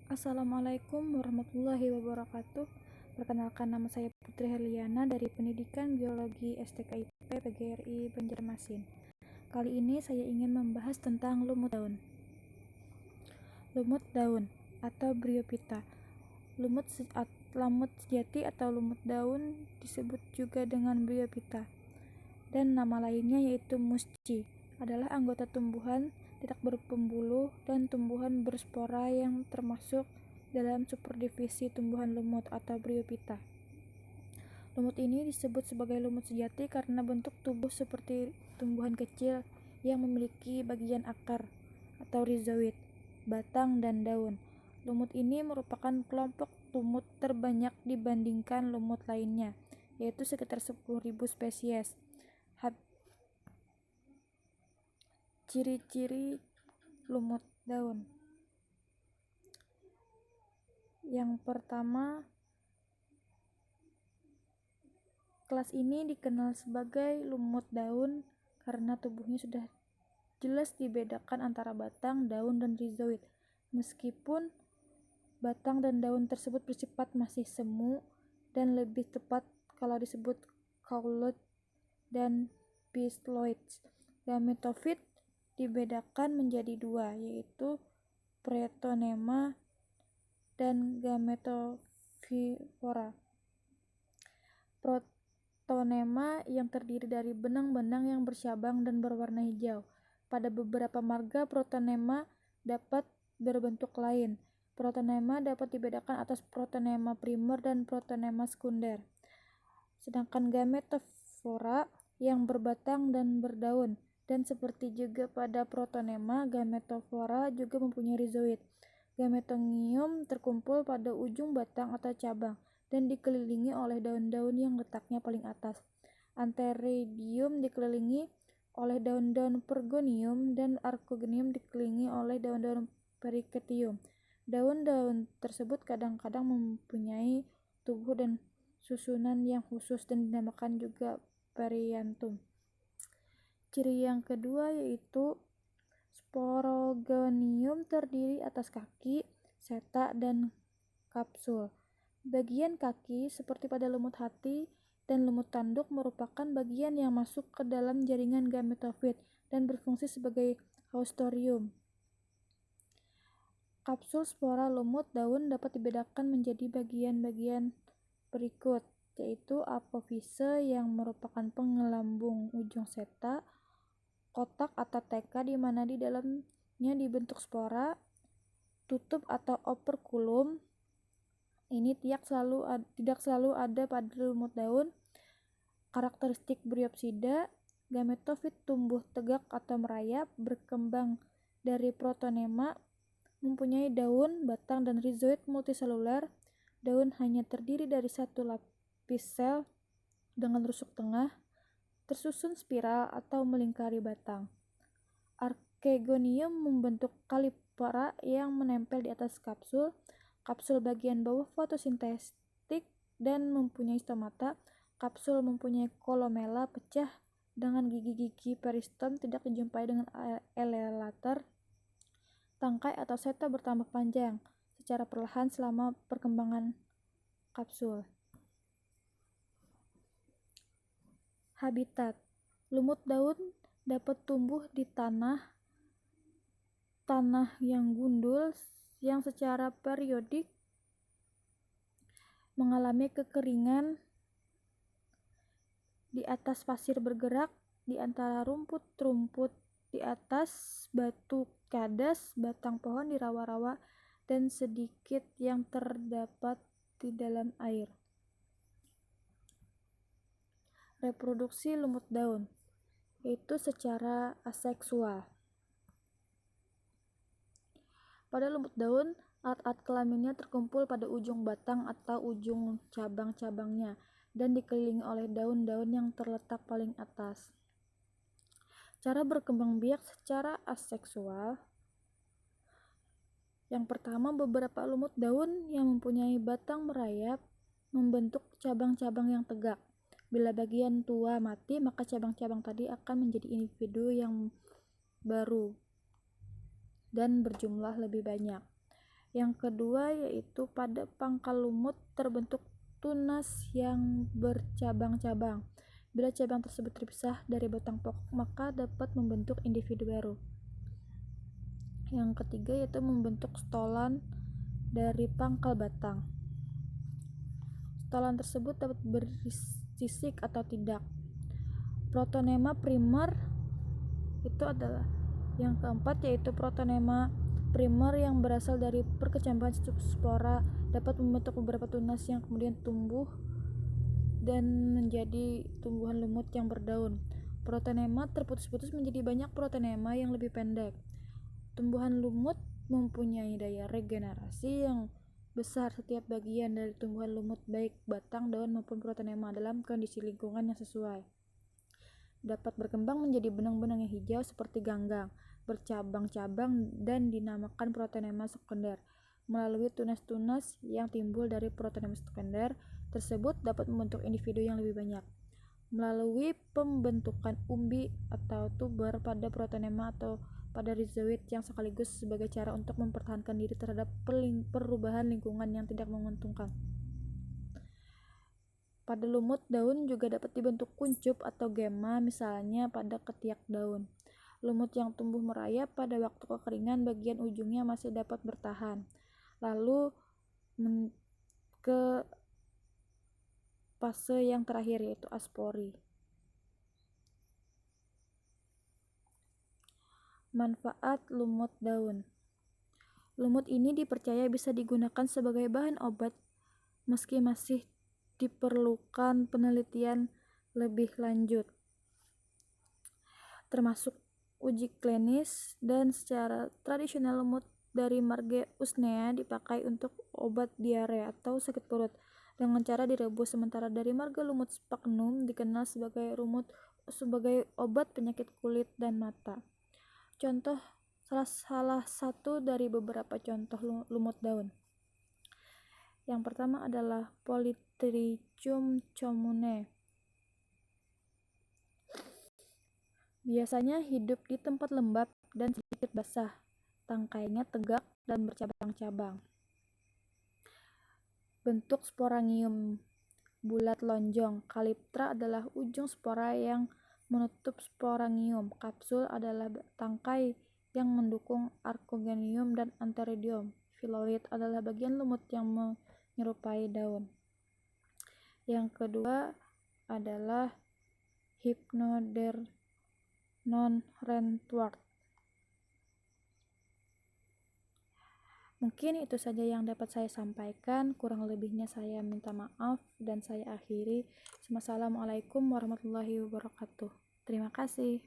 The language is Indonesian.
Assalamualaikum warahmatullahi wabarakatuh. Perkenalkan, nama saya Putri Herliana dari Pendidikan Biologi STKIP PGRI Banjarmasin. Kali ini saya ingin membahas tentang lumut daun. Lumut daun atau Bryophyta. Lumut sejati atau lumut daun disebut juga dengan Bryophyta. Dan nama lainnya yaitu musci, adalah anggota tumbuhan tidak berpembuluh dan tumbuhan berspora yang termasuk dalam superdivisi tumbuhan lumut atau Bryophyta. Lumut ini disebut sebagai lumut sejati karena bentuk tubuh seperti tumbuhan kecil yang memiliki bagian akar atau rhizoid, batang, dan daun. Lumut ini merupakan kelompok lumut terbanyak dibandingkan lumut lainnya, yaitu sekitar 10.000 spesies. Ciri-ciri lumut daun. Yang pertama, kelas ini dikenal sebagai lumut daun karena tubuhnya sudah jelas dibedakan antara batang, daun, dan rhizoid. Meskipun batang dan daun tersebut bersifat masih semu dan lebih tepat kalau disebut cauloid dan phloem. Gametofit dibedakan menjadi dua, yaitu Protonema dan Gametophyllora. Protonema yang terdiri dari benang-benang yang bercabang dan berwarna hijau. Pada beberapa marga, Protonema dapat berbentuk lain. Protonema dapat dibedakan atas Protonema primer dan Protonema sekunder. Sedangkan Gametophyllora yang berbatang dan berdaun. Dan seperti juga pada Protonema, Gametophyllora juga mempunyai rhizoid. Gametonium terkumpul pada ujung batang atau cabang dan dikelilingi oleh daun-daun yang letaknya paling atas. Antheridium dikelilingi oleh daun-daun Pelargonium dan Arcogonium dikelilingi oleh daun-daun Perichetium. Daun-daun tersebut kadang-kadang mempunyai tubuh dan susunan yang khusus dan dinamakan juga periantum. Ciri yang kedua yaitu sporogonium terdiri atas kaki, seta, dan kapsul. Bagian kaki, seperti pada lumut hati dan lumut tanduk, merupakan bagian yang masuk ke dalam jaringan gametofit dan berfungsi sebagai haustorium. Kapsul spora lumut daun dapat dibedakan menjadi bagian-bagian berikut, yaitu apofise yang merupakan pengelambung ujung seta, kotak atau teka di mana di dalamnya dibentuk spora, tutup atau operculum. Ini tidak selalu ada pada lumut daun. Karakteristik Bryopsida, gametofit tumbuh tegak atau merayap, berkembang dari protonema, mempunyai daun, batang, dan rhizoid multiseluler. Daun hanya terdiri dari satu lapis sel dengan rusuk tengah, tersusun spiral atau melingkari batang. Archegonium membentuk kalipara yang menempel di atas kapsul. Kapsul bagian bawah fotosintetik dan mempunyai stomata. Kapsul mempunyai kolomela pecah dengan gigi-gigi peristom tidak dijumpai dengan elelater. Tangkai atau seta bertambah panjang secara perlahan selama perkembangan kapsul. Habitat. Lumut daun dapat tumbuh di tanah yang gundul yang secara periodik mengalami kekeringan, di atas pasir bergerak, di antara rumput-rumput, di atas batu kadas, batang pohon di rawa-rawa, dan sedikit yang terdapat di dalam air. Reproduksi lumut daun yaitu secara aseksual. Pada lumut daun, alat-alat kelaminnya terkumpul pada ujung batang atau ujung cabang-cabangnya dan dikelilingi oleh daun-daun yang terletak paling atas. Cara berkembang biak secara aseksual. Yang pertama, beberapa lumut daun yang mempunyai batang merayap membentuk cabang-cabang yang tegak. Bila bagian tua mati, maka cabang-cabang tadi akan menjadi individu yang baru dan berjumlah lebih banyak. Yang kedua yaitu pada pangkal lumut terbentuk tunas yang bercabang-cabang. Bila cabang tersebut terpisah dari batang pokok, maka dapat membentuk individu baru. Yang ketiga yaitu membentuk stolan dari pangkal batang. Stolan tersebut dapat bersisik atau tidak. Protonema primer itu adalah yang keempat, yaitu protonema primer yang berasal dari perkecampuran spora dapat membentuk beberapa tunas yang kemudian tumbuh dan menjadi tumbuhan lumut yang berdaun. Protonema terputus-putus menjadi banyak protonema yang lebih pendek. Tumbuhan lumut mempunyai daya regenerasi yang besar. Setiap bagian dari tumbuhan lumut, baik batang, daun maupun protonema, dalam kondisi lingkungan yang sesuai, dapat berkembang menjadi benang-benang yang hijau seperti ganggang, bercabang-cabang, dan dinamakan protonema sekunder. Melalui tunas-tunas yang timbul dari protonema sekunder tersebut dapat membentuk individu yang lebih banyak. Melalui pembentukan umbi atau tuber pada protonema atau pada rhizoid yang sekaligus sebagai cara untuk mempertahankan diri terhadap perubahan lingkungan yang tidak menguntungkan. Pada lumut daun juga dapat dibentuk kuncup atau gema, misalnya pada ketiak daun. Lumut yang tumbuh merayap pada waktu kekeringan, bagian ujungnya masih dapat bertahan. Lalu ke fase yang terakhir yaitu aspori. Manfaat lumut daun. Lumut ini dipercaya bisa digunakan sebagai bahan obat meski masih diperlukan penelitian lebih lanjut, termasuk uji klinis. Dan secara tradisional lumut dari Marge usnea dipakai untuk obat diare atau sakit perut dengan cara direbus, sementara dari Marge lumut sphagnum dikenal sebagai obat penyakit kulit dan mata. Contoh salah satu dari beberapa contoh lumut daun. Yang pertama adalah Polytrichum comune. Biasanya hidup di tempat lembab dan sedikit basah. Tangkainya tegak dan bercabang-cabang. Bentuk sporangium bulat lonjong. Calyptra adalah ujung spora yang menutup sporangium. Kapsul adalah tangkai yang mendukung archegonium dan antheridium. Phylloid adalah bagian lumut yang menyerupai daun. Yang kedua adalah Hypnodernon Rentwort. Mungkin itu saja yang dapat saya sampaikan, kurang lebihnya saya minta maaf dan saya akhiri. Wassalamualaikum warahmatullahi wabarakatuh. Terima kasih.